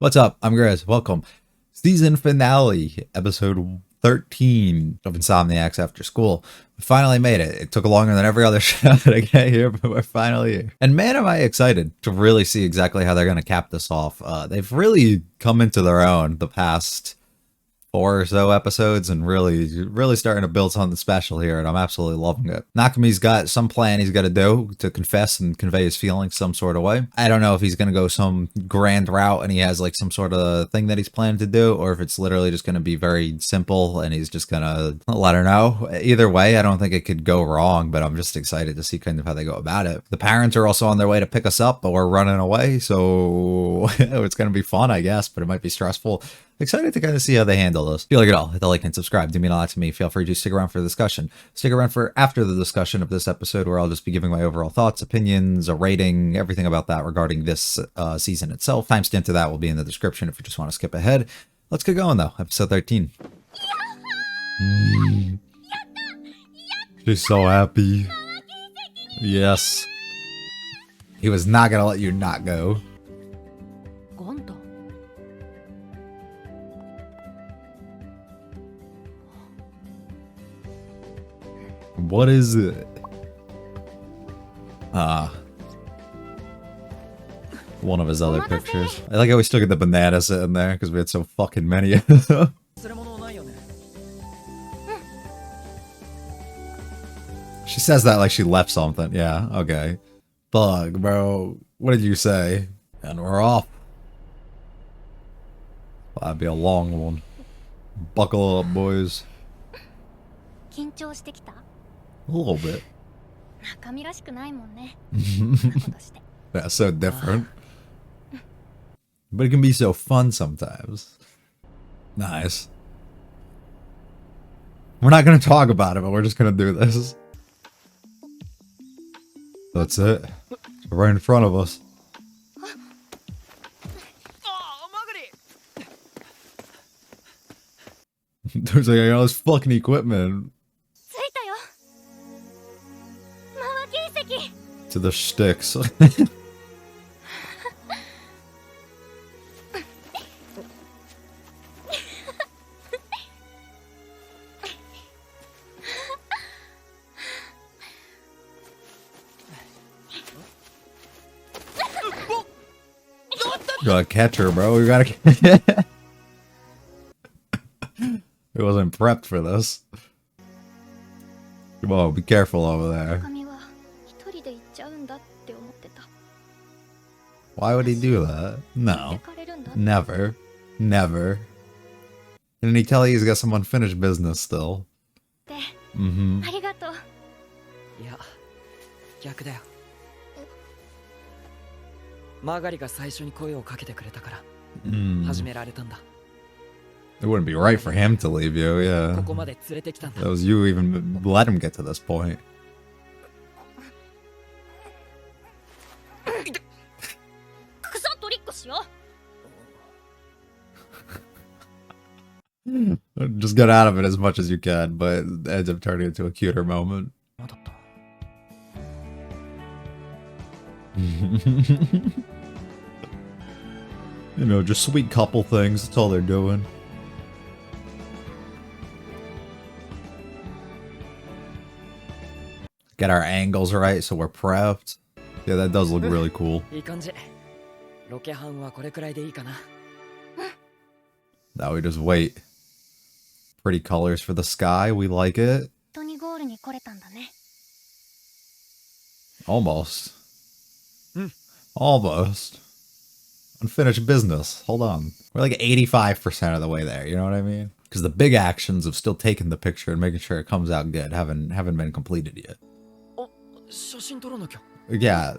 What's up? I'm Grizz. Welcome. Season finale, episode 13 of Insomniacs After School. We finally made it. It took longer than every other show to get here, but we're finally here. And man, am I excited to really see exactly how they're going to cap this off. They've really come into their own the past 4 or so episodes and really starting to build something special here, and I'm absolutely loving it. Nakami's got some plan he's got to do to confess and convey his feelings some sort of way. I don't know if he's going to go some grand route and he has like some sort of thing that he's planning to do, or if it's literally just going to be very simple and he's just going to let her know. Either way, I don't think it could go wrong, but I'm just excited to see kind of how they go about it. The parents are also on their way to pick us up, but we're running away, so it's going to be fun, I guess, but it might be stressful. Excited to kind of see how they handle this. If you like it all, hit the like and subscribe. Do mean a lot to me. Feel free to stick around for the discussion. Stick around for after the discussion of this episode, where I'll just be giving my overall thoughts, opinions, a rating, everything about that regarding this season itself. Timestamp to that will be in the description if you just want to skip ahead. Let's get going though. Episode 13. She's so happy. Yes. He was not gonna let you not go. What is it? One of his other pictures. I like how we still get the banana sitting there because we had so fucking many of them. She says that like she left something. Yeah, okay. Bug, bro. What did you say? And we're off. Well, that'd be a long one. Buckle up, boys. A little bit. That's so different. But it can be so fun sometimes. Nice. We're not going to talk about it, but we're just going to do this. That's it. It's right in front of us. There's like all this fucking equipment. To the sticks. You gotta catch her, bro. You gotta. It wasn't prepped for this. Come on, be careful over there. Why would he do that? No. Never. Never. Didn't he tell you he's got some unfinished business still? Mm-hmm. It wouldn't be right for him to leave you, yeah. That was you even let him get to this point. Just get out of it as much as you can, but it ends up turning into a cuter moment. You know, just sweet couple things, that's all they're doing. Get our angles right so we're prepped. Yeah, that does look really cool. Now we just wait. Pretty colors for the sky, we like it. Almost. Almost. Unfinished business. Hold on. We're like 85% of the way there, you know what I mean? Because the big actions of still taking the picture and making sure it comes out good haven't been completed yet. Yeah.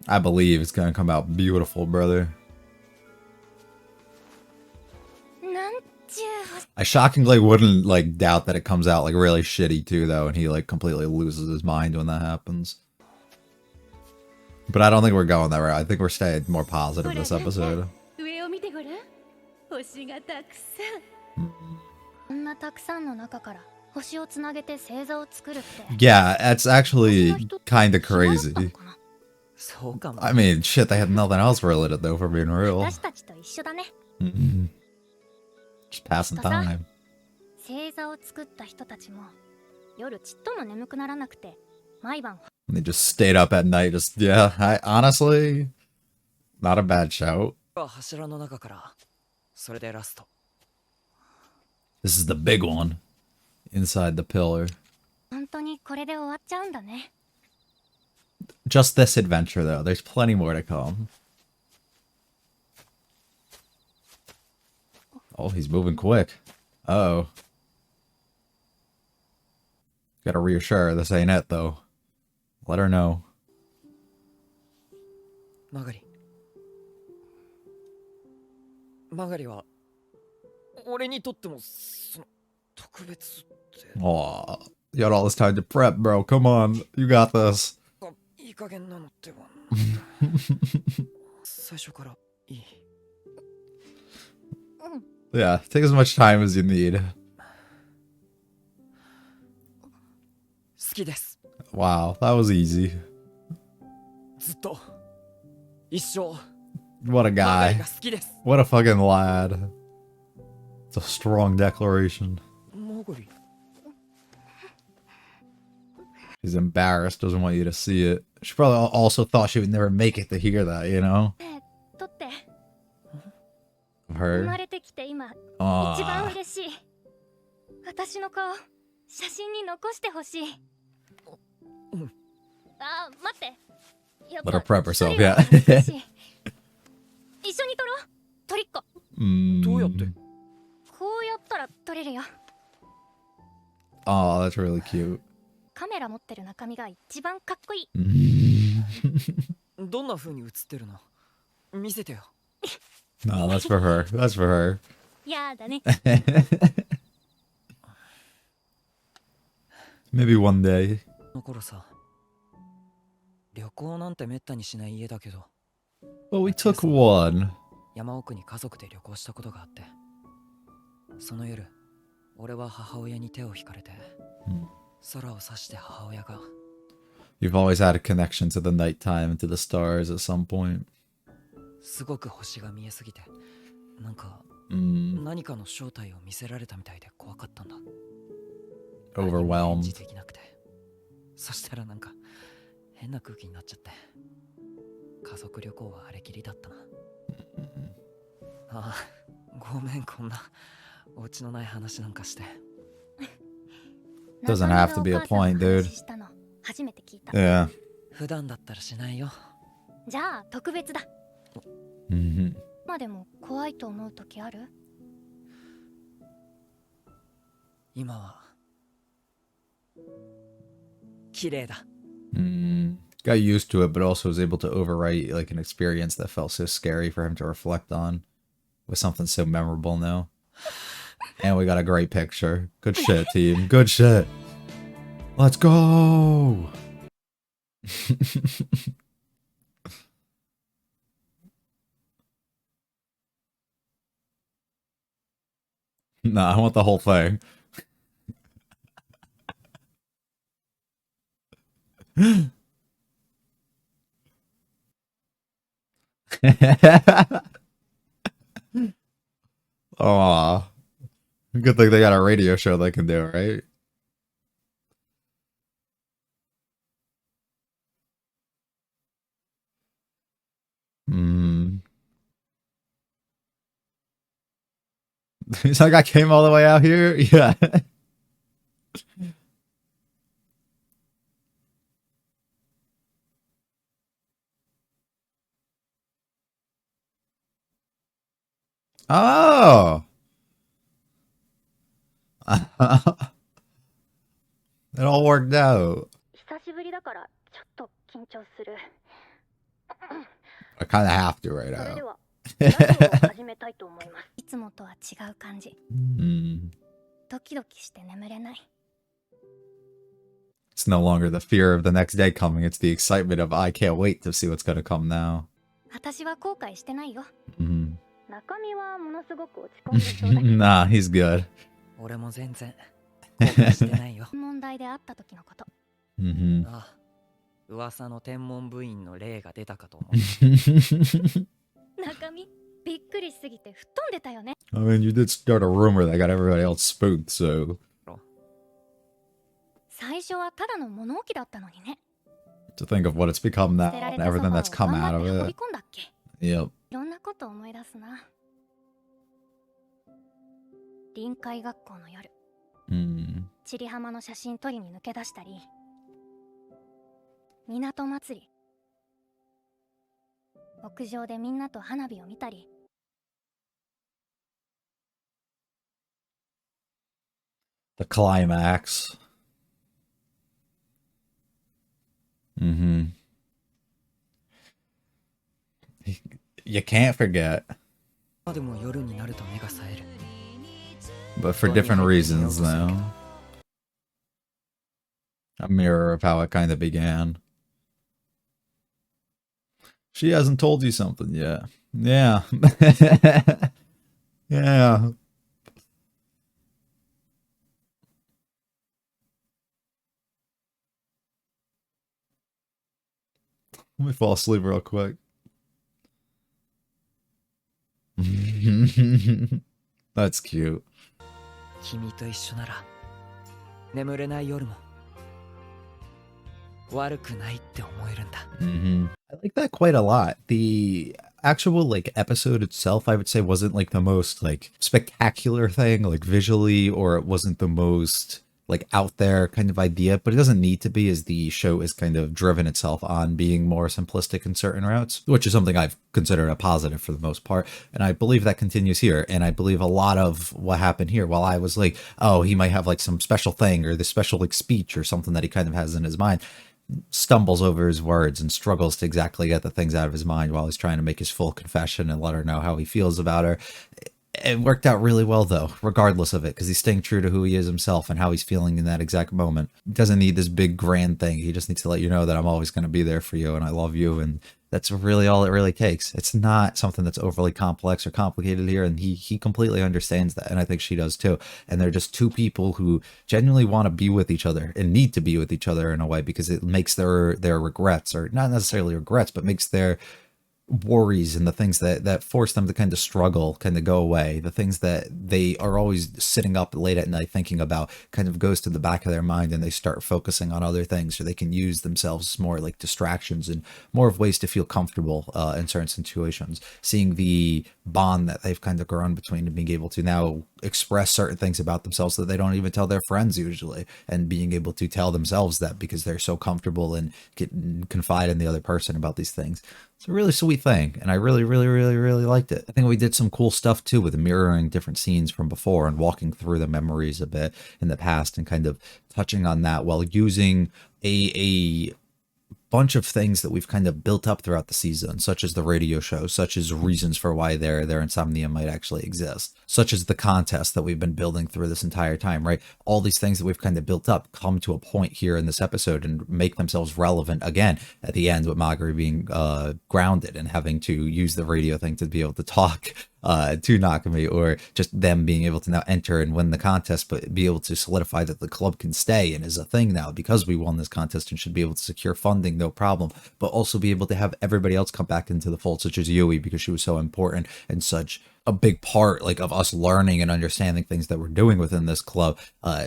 I believe it's gonna come out beautiful, brother. I shockingly wouldn't like doubt that it comes out like really shitty too, though, and he like completely loses his mind when that happens. But I don't think we're going that route. I think we're staying more positive this episode. Yeah, that's actually kind of crazy. I mean, shit, they had nothing else related though, for being real. Mm-hmm. Just passing time. They just stayed up at night, just, yeah, honestly, not a bad shout. This is the big one. Inside the pillar. Just this adventure, though. There's plenty more to come. Oh, he's moving quick. Uh-oh. Gotta reassure her this ain't it, though. Let her know. Magariは俺にとっても特別って。Aw, you had all this time to prep, bro. Come on, you got this. いい加減なのっては。最初からいい。Yeah, take as much time as you need. 好きです。Wow, that was easy. ずっと一生。What a guy. What a fucking lad. It's a strong declaration. He's embarrassed, doesn't want you to see it. She probably also thought she would never make it to hear that, you know? Her? Aww. Let her prep herself, yeah. Oh, that's really cute. No, that's for her. That's for her. Maybe one day. Well, we took one. 山奥に家族で旅行したことがあって、その夜、俺は母親に手を引かれて、空を指して母親が。You've always had a connection to the nighttime and to the stars at some point. すごく星が見えすぎて、なんか、何かの正体を見せられたみたいで怖かったんだ。Overwhelmed. できなくて、そしたらなんか変な空気になっちゃって、家族旅行はあれきりだったな。ああ、ごめんこんなお家のない話なんかして。Doesn't have to be a point, dude. Yeah. 普段だったらしないよ。じゃあ特別だ。まあでも怖いと思う時ある？今は綺麗だ。Got used to it, but also was able to overwrite like an experience that felt so scary for him to reflect on with something so memorable now. And we got a great picture. Good shit, team. Good shit. Let's go. Nah, I want the whole thing. Aw. Good thing they got a radio show they can do, right? He's like, I came all the way out here? Yeah. Oh. It all worked out. I kind of have to right now. It's no longer the fear of the next day coming, it's the excitement of I can't wait to see what's gonna come now. Nah, he's good. 後悔してないよ。問題であった時のこと。Mm-hmm. ああ、噂の天文部員の霊が出たかと思った。中身びっくりしすぎて吹っ飛んでたよね。I mean, you did start a rumor that got everybody else spooked, so. 最初はただの物置だったのにね。To think of what it's become now and everything that's come out of it. Yep. いろんなこと思い出すな。臨海学校の夜、千里浜の写真撮りに抜け出したり、港祭り、屋上でみんなと花火を見たり。The climax. You can't forget. But for different reasons, though. A mirror of how it kind of began. She hasn't told you something yet. Yeah. Yeah. Let me fall asleep real quick. That's cute. 君と一緒なら眠れない夜も悪くないって思えるんだ。I like that quite a lot. The actual like episode itself, I would say, wasn't like the most like spectacular thing, like visually, or it wasn't the most like out there kind of idea, but it doesn't need to be, as the show is kind of driven itself on being more simplistic in certain routes, which is something I've considered a positive for the most part. And I believe that continues here. And I believe a lot of what happened here, while I was like, oh, he might have like some special thing or this special like speech or something that he kind of has in his mind, stumbles over his words and struggles to exactly get the things out of his mind while he's trying to make his full confession and let her know how he feels about her. It worked out really well, though, regardless of it, because he's staying true to who he is himself and how he's feeling in that exact moment. He doesn't need this big grand thing. He just needs to let you know that I'm always going to be there for you and I love you. And that's really all it really takes. It's not something that's overly complex or complicated here. And he completely understands that. And I think she does too. And they're just two people who genuinely want to be with each other and need to be with each other in a way, because it makes their regrets, or not necessarily regrets, but makes their worries and the things that force them to kind of struggle kind of go away. The things that they are always sitting up late at night thinking about kind of goes to the back of their mind, and they start focusing on other things, so they can use themselves more like distractions and more of ways to feel comfortable in certain situations. Seeing the bond that they've kind of grown between and being able to now express certain things about themselves that they don't even tell their friends usually, and being able to tell themselves that because they're so comfortable and confide in the other person about these things. It's a really sweet thing, and I really liked it. I think we did some cool stuff too with mirroring different scenes from before and walking through the memories a bit in the past and kind of touching on that while using a bunch of things that we've kind of built up throughout the season, such as the radio show, such as reasons for why their insomnia might actually exist, such as the contest that we've been building through this entire time, right? All these things that we've kind of built up come to a point here in this episode and make themselves relevant again at the end, with Magari being grounded and having to use the radio thing to be able to talk to Nakami, or just them being able to now enter and win the contest, but be able to solidify that the club can stay and is a thing now because we won this contest and should be able to secure funding, no problem, but also be able to have everybody else come back into the fold, such as Yui, because she was so important and such a big part like of us learning and understanding things that we're doing within this club.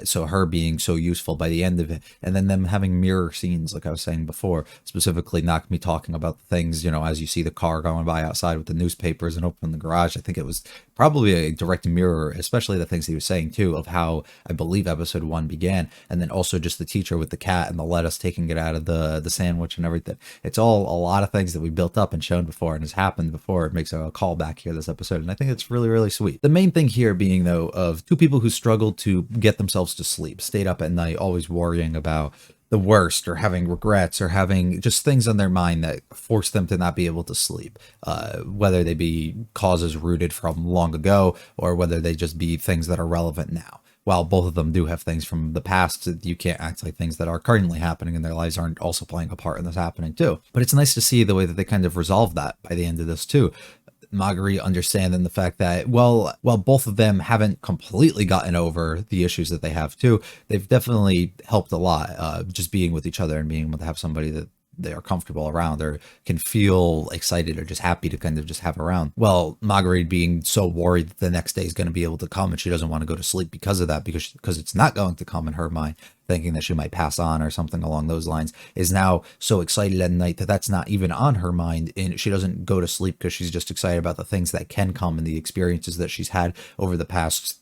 So her being so useful by the end of it, and then them having mirror scenes, like I was saying before, specifically Nakami talking about the things, you know, as you see the car going by outside with the newspapers and open the garage. I think it was probably a direct mirror, especially the things he was saying too, of how I believe episode 1 began, and then also just the teacher with the cat and the lettuce taking it out of the sandwich and everything. It's all a lot of things that we built up and shown before and has happened before. It makes a callback here this episode, and I think it's really sweet. The main thing here being, though, of two people who struggled to get themselves to sleep, stayed up at night always worrying about the worst, or having regrets, or having just things on their mind that force them to not be able to sleep, whether they be causes rooted from long ago or whether they just be things that are relevant now. While both of them do have things from the past, you can't act like things that are currently happening in their lives aren't also playing a part in this happening too. But it's nice to see the way that they kind of resolve that by the end of this too. Marguerite understanding the fact that, well, both of them haven't completely gotten over the issues that they have too. They've definitely helped a lot, just being with each other and being able to have somebody that they are comfortable around or can feel excited or just happy to kind of just have around. Well, Marguerite being so worried that the next day is going to be able to come and she doesn't want to go to sleep because of that, because it's not going to come in her mind, thinking that she might pass on or something along those lines, is now so excited at night that that's not even on her mind, and she doesn't go to sleep because she's just excited about the things that can come and the experiences that she's had over the past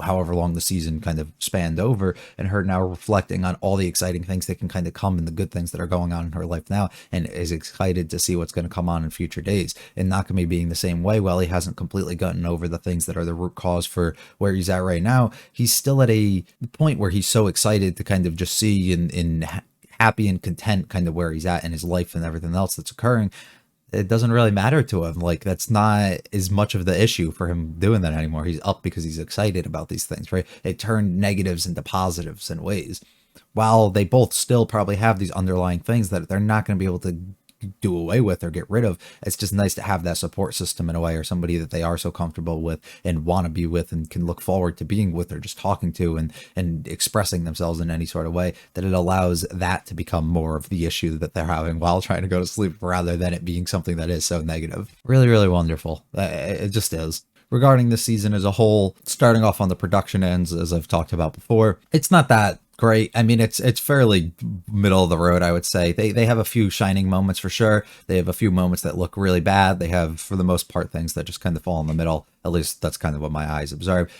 however long the season kind of spanned over, and her now reflecting on all the exciting things that can kind of come and the good things that are going on in her life now, and is excited to see what's going to come on in future days. And Nakami being the same way, while he hasn't completely gotten over the things that are the root cause for where he's at right now, he's still at a point where he's so excited to kind of just see and happy and content kind of where he's at in his life and everything else that's occurring. It doesn't really matter to him. Like, that's not as much of the issue for him doing that anymore. He's up because he's excited about these things, right? It turned negatives into positives in ways, while they both still probably have these underlying things that they're not going to be able to do away with or get rid of. It's just nice to have that support system in a way, or somebody that they are so comfortable with and want to be with and can look forward to being with, or just talking to and expressing themselves in any sort of way, that it allows that to become more of the issue that they're having while trying to go to sleep, rather than it being something that is so negative. Really, really wonderful. It just is. Regarding this season as a whole, starting off on the production ends, as I've talked about before, it's not that great. I mean, it's fairly middle of the road, I would say. They have a few shining moments for sure. They have a few moments that look really bad. They have, for the most part, things that just kind of fall in the middle. At least that's kind of what my eyes observe.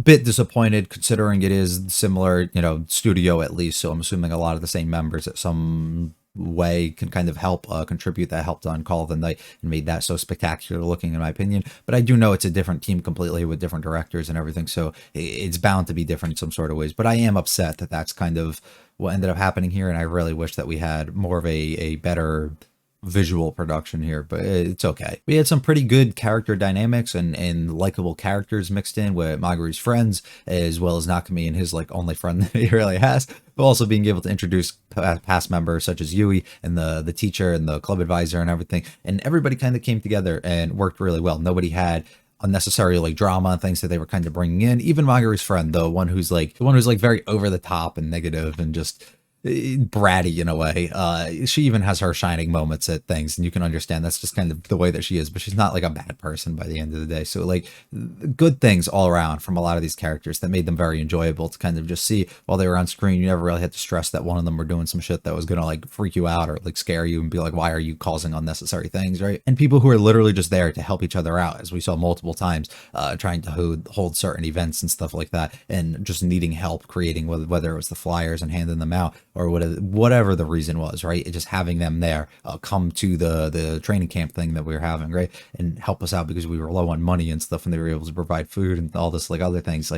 Bit disappointed considering it is similar, studio at least. So I'm assuming a lot of the same members at some way can kind of help contribute. That helped on Call of the Night and made that so spectacular looking, in my opinion. But I do know it's a different team completely with different directors and everything, so it's bound to be different in some sort of ways. But I am upset that that's kind of what ended up happening here, and I really wish that we had more of a better visual production here, but it's okay. We had some pretty good character dynamics and likable characters mixed in with Magui's friends, as well as Nakami and his only friend that he really has, but also being able to introduce past members such as Yui and the teacher and the club advisor and everything, and everybody kind of came together and worked really well. Nobody had unnecessary drama and things that they were kind of bringing in. Even Magui's friend, the one who's very over the top and negative and just bratty in a way, she even has her shining moments at things, and you can understand that's just kind of the way that she is, but she's not a bad person by the end of the day. So good things all around from a lot of these characters that made them very enjoyable to kind of just see while they were on screen. You never really had to stress that one of them were doing some shit that was gonna freak you out or scare you and be why are you causing unnecessary things, right? And people who are literally just there to help each other out, as we saw multiple times, trying to hold certain events and stuff like that, and just needing help creating, whether it was the flyers and handing them out, or whatever the reason was, right? Just having them there, come to the training camp thing that we were having, right? And help us out because we were low on money and stuff, and they were able to provide food and all this other things.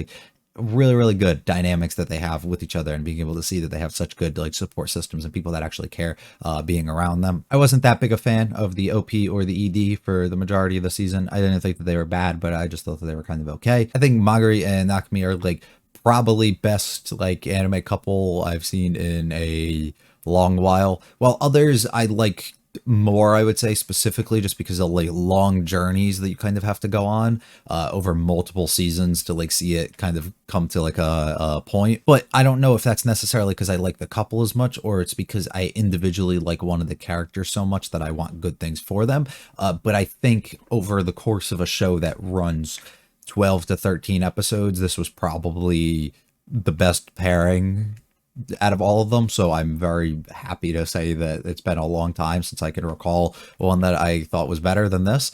Really, really good dynamics that they have with each other, and being able to see that they have such good support systems and people that actually care being around them. I wasn't that big a fan of the OP or the ED for the majority of the season. I didn't think that they were bad, but I just thought that they were kind of okay. I think Maguri and Nakami are probably best anime couple I've seen in a long while, while others I like more, I would say, specifically just because of long journeys that you kind of have to go on over multiple seasons to see it kind of come to a point. But I don't know if that's necessarily because I like the couple as much, or it's because I individually like one of the characters so much that I want good things for them. But I think over the course of a show that runs 12 to 13 episodes, this was probably the best pairing out of all of them. So I'm very happy to say that it's been a long time since I can recall one that I thought was better than this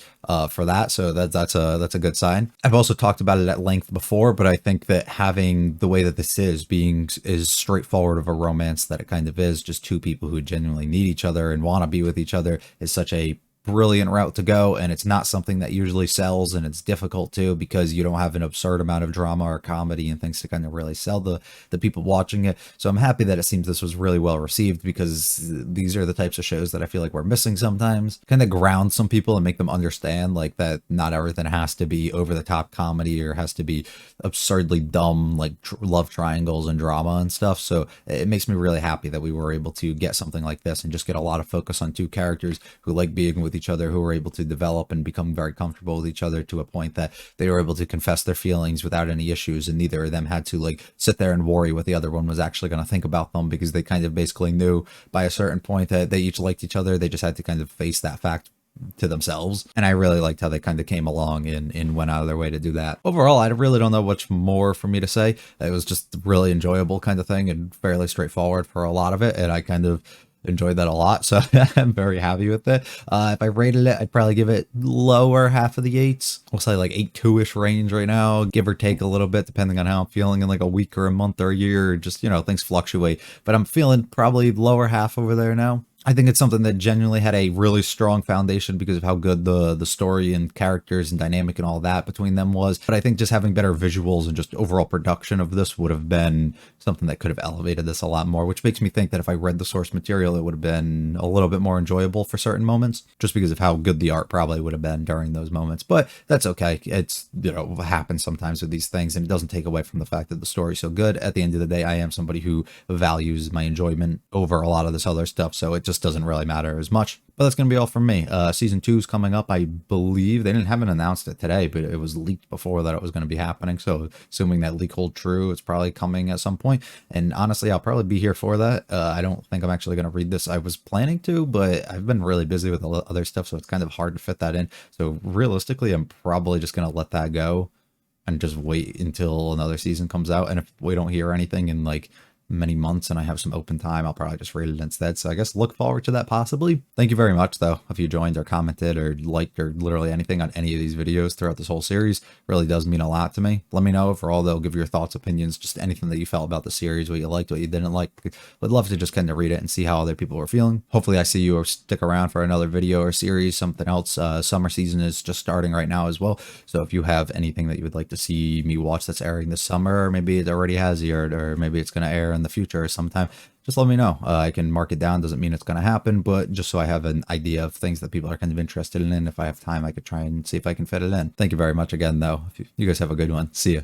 for that. So that's a good sign. I've also talked about it at length before, but I think that having the way that this is straightforward of a romance that it kind of is, just two people who genuinely need each other and want to be with each other, is such a brilliant route to go, and it's not something that usually sells, and it's difficult too because you don't have an absurd amount of drama or comedy and things to kind of really sell the people watching it. So I'm happy that it seems this was really well received, because these are the types of shows that I feel like we're missing sometimes. Kind of ground some people and make them understand that not everything has to be over the top comedy or has to be absurdly dumb love triangles and drama and stuff. So it makes me really happy that we were able to get something like this and just get a lot of focus on two characters who like being with with each other, who were able to develop and become very comfortable with each other to a point that they were able to confess their feelings without any issues, and neither of them had to like sit there and worry what the other one was actually going to think about them, because they kind of basically knew by a certain point that they each liked each other. They just had to kind of face that fact to themselves. And I really liked how they kind of came along and went out of their way to do that. Overall, I really don't know much more for me to say. It was just really enjoyable kind of thing and fairly straightforward for a lot of it, and I kind of enjoyed that a lot, so I'm very happy with it. If I rated it, I'd probably give it lower half of the 8s. We'll say like 8.2-ish range right now, give or take a little bit depending on how I'm feeling in like a week or a month or a year. Just, you know, things fluctuate, but I'm feeling probably lower half over there now. I think it's something that genuinely had a really strong foundation because of how good the story and characters and dynamic and all that between them was. But I think just having better visuals and just overall production of this would have been something that could have elevated this a lot more, which makes me think that if I read the source material, it would have been a little bit more enjoyable for certain moments, just because of how good the art probably would have been during those moments. But that's okay. It's, you know, what happens sometimes with these things, and it doesn't take away from the fact that the story's so good. At the end of the day, I am somebody who values my enjoyment over a lot of this other stuff, so it just doesn't really matter as much. But that's going to be all from me. Season 2 is coming up, I believe. They haven't announced it today, but it was leaked before that it was going to be happening. So assuming that leak hold true, it's probably coming at some point. And honestly, I'll probably be here for that. I don't think I'm actually going to read this. I was planning to, but I've been really busy with other stuff, so it's kind of hard to fit that in. So realistically, I'm probably just going to let that go and just wait until another season comes out. And if we don't hear anything in like many months and I have some open time, I'll probably just read it instead. So I guess look forward to that possibly. Thank you very much though if you joined or commented or liked or literally anything on any of these videos throughout this whole series. It really does mean a lot to me. Let me know overall though, give your thoughts, opinions, just anything that you felt about the series, what you liked, what you didn't like. Would love to just kind of read it and see how other people were feeling. Hopefully I see you or stick around for another video or series, something else. Summer season is just starting right now as well, so if you have anything that you would like to see me watch that's airing this summer, or maybe it already has aired, or maybe it's going to air in the future or sometime, just let me know. I can mark it down. Doesn't mean it's going to happen, but just so I have an idea of things that people are kind of interested in, and if I have time, I could try and see if I can fit it in. Thank you very much again, though. You guys have a good one. See ya.